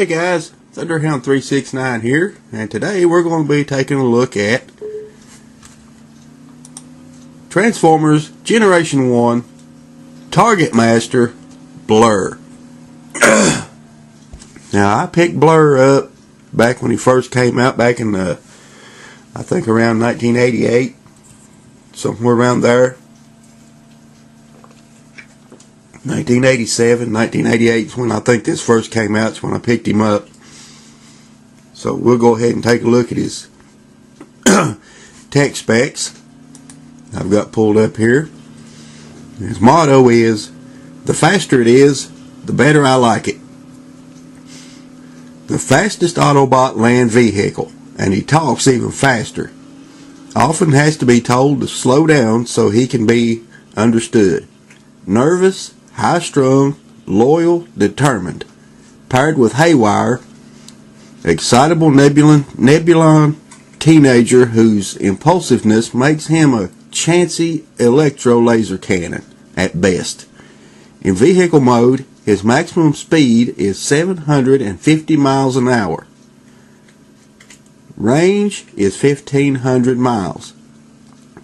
Hey guys, Thunderhound369 here, and today we're going to be taking a look at Transformers Generation 1 Targetmaster Blurr. Now, I picked Blurr up back when he first came out, back in I think around 1988, somewhere around there. 1987, 1988 is when I think this first came out. It's when I picked him up. So we'll go ahead and take a look at his tech specs. I've got pulled up here. His motto is, the faster it is, the better I like it. The fastest Autobot land vehicle, and he talks even faster. Often has to be told to slow down so he can be understood. Nervous, high-strung, loyal, determined. Paired with Haywire, excitable Nebulon teenager whose impulsiveness makes him a chancy electro laser cannon at best. In vehicle mode, his maximum speed is 750 miles an hour. Range is 1,500 miles.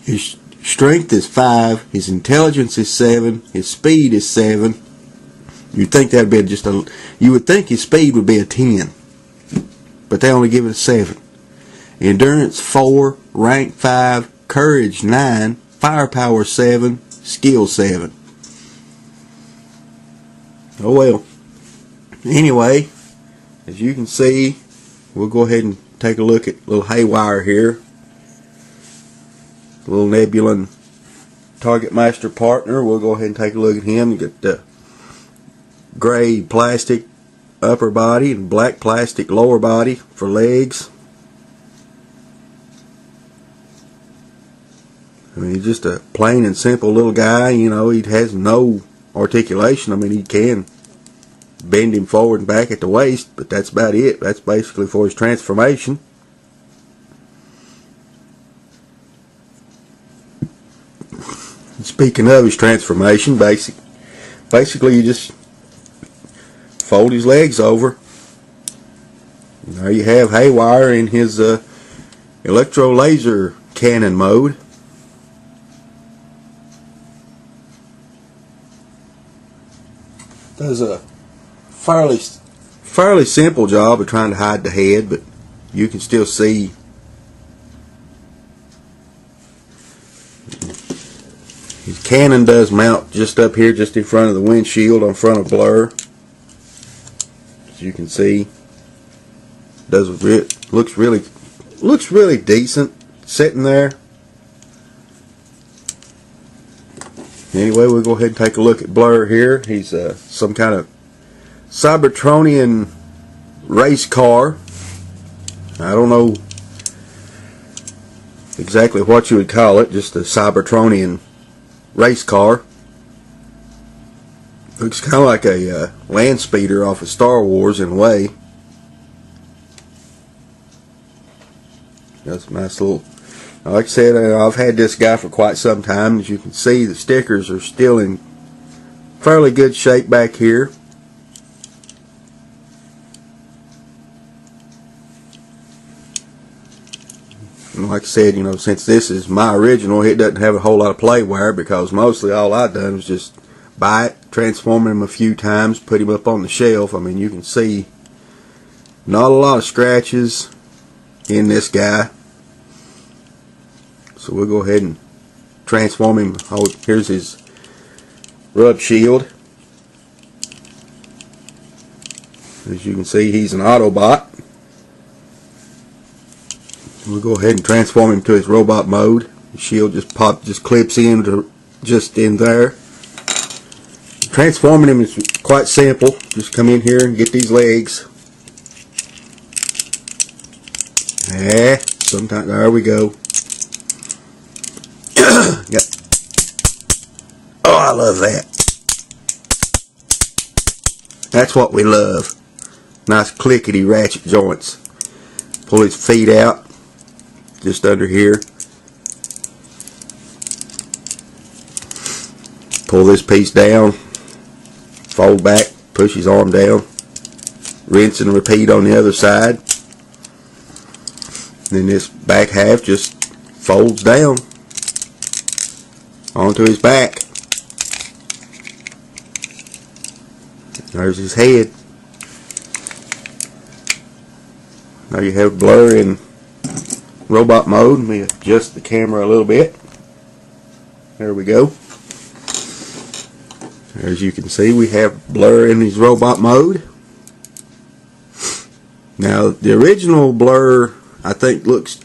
His strength is 5, his intelligence is 7, his speed is 7. You'd think that'd be you would think his speed would be a 10, but they only give it a 7. Endurance 4, rank 5, courage 9, firepower 7, skill 7. Oh well. Anyway, as you can see, we'll go ahead and take a look at little Haywire here. Little Nebulon Targetmaster partner. We'll go ahead and take a look at him. You get the gray plastic upper body and black plastic lower body for legs. I mean, he's just a plain and simple little guy. You know, he has no articulation. I mean, he can bend him forward and back at the waist, but that's about it. That's basically for his transformation. Speaking of his transformation, basically you just fold his legs over. And there you have Haywire in his electro laser cannon mode. Does a fairly simple job of trying to hide the head, but you can still see his cannon does mount just up here, just in front of the windshield, on front of Blurr. As you can see, looks really decent sitting there. Anyway, we'll go ahead and take a look at Blurr here. He's some kind of Cybertronian race car. I don't know exactly what you would call it, just a Cybertronian race car. Looks kind of like a land speeder off of Star Wars in a way. That's a nice little, like I said, I've had this guy for quite some time. As you can see, the stickers are still in fairly good shape back here. And like I said, you know, since this is my original, it doesn't have a whole lot of play wire, because mostly all I've done was just buy it, transform him a few times, put him up on the shelf. I mean, you can see not a lot of scratches in this guy. So we'll go ahead and transform him. Oh, here's his rub shield. As you can see, he's an Autobot. We'll go ahead and transform him to his robot mode. The shield just clips in just in there. Transforming him is quite simple. Just come in here and get these legs. Sometimes there we go. Yep. Oh, I love that. That's what we love. Nice clickety ratchet joints. Pull his feet out just under here. Pull this piece down, fold back, push his arm down. rinse and repeat on the other side. Then this back half just folds down onto his back. There's his head. Now you have Blurr in robot mode. Let me adjust the camera a little bit. There we go. As you can see, we have Blurr in his robot mode. Now the original Blurr, I think, looks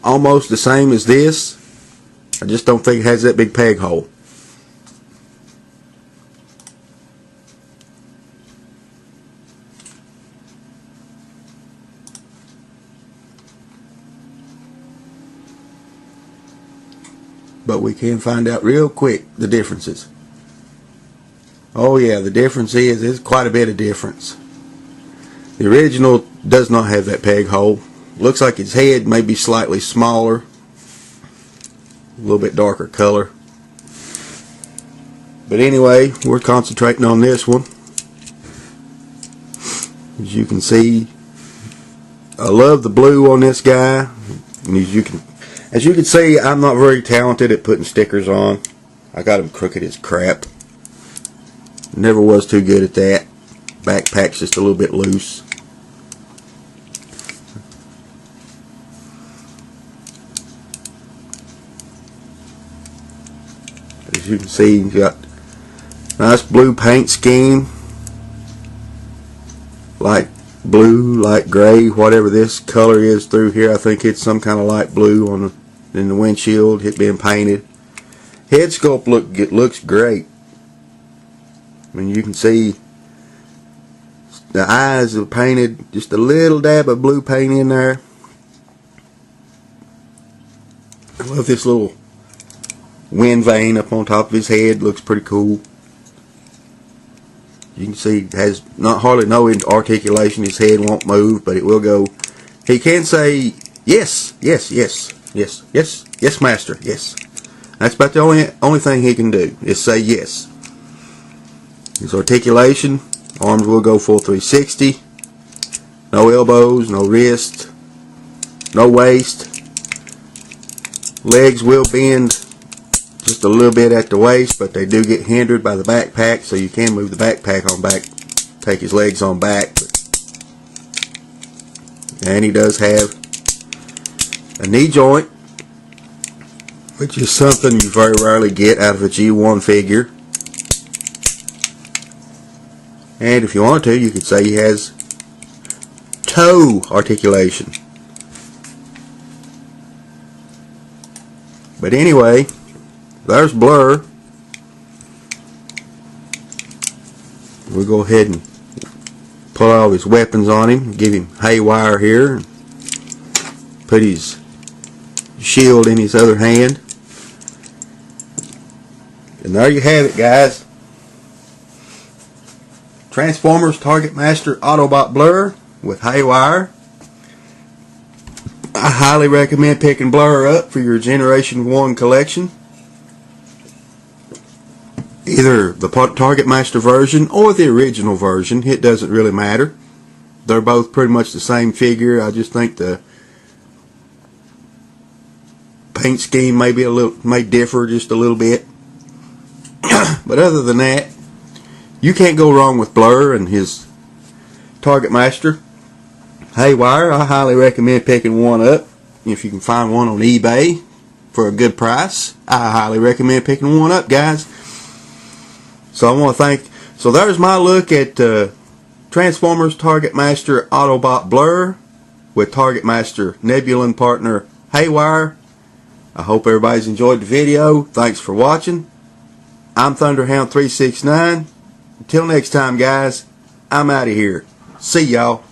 almost the same as this. I just don't think it has that big peg hole. But we can find out real quick the differences. Oh yeah, the difference is there's quite a bit of difference. The original does not have that peg hole. Looks like his head may be slightly smaller, a little bit darker color. But anyway, we're concentrating on this one. As you can see, I love the blue on this guy. And as you can see, I'm not very talented at putting stickers on. I got them crooked as crap. Never was too good at that. Backpack's just a little bit loose. As you can see, you got nice blue paint scheme. Light blue, light gray, whatever this color is through here. I think it's some kind of light blue in the windshield, it being painted. Head sculpt looks great. I mean, you can see the eyes are painted, just a little dab of blue paint in there. I love this little wind vane up on top of his head, looks pretty cool. You can see it has hardly no articulation. His head won't move, but it will go. He can say yes, yes, yes, yes, yes, yes, master, yes. That's about the only thing he can do is say yes. His articulation, arms will go full 360. No elbows, no wrist, no waist. Legs will bend just a little bit at the waist, but they do get hindered by the backpack, so you can move the backpack on back, take his legs on back. And he does have a knee joint, which is something you very rarely get out of a G-1 figure. And if you want to, you could say he has toe articulation. But anyway, there's Blurr. We'll go ahead and pull all his weapons on him. Give him Haywire here. Put his shield in his other hand. And there you have it, guys. Transformers Targetmaster Autobot Blurr with Haywire. I highly recommend picking Blurr up for your Generation 1 collection. Either the Targetmaster version or the original version, it doesn't really matter. They're both pretty much the same figure. I just think the paint scheme may differ just a little bit. But other than that, you can't go wrong with Blurr and his Targetmaster. Haywire, I highly recommend picking one up. If you can find one on eBay for a good price, I highly recommend picking one up, guys. So I want to thank. So there's my look at Transformers Targetmaster Autobot Blurr with Targetmaster Nebulan partner Haywire. I hope everybody's enjoyed the video. Thanks for watching. I'm Thunderhound369. Until next time, guys, I'm out of here. See y'all.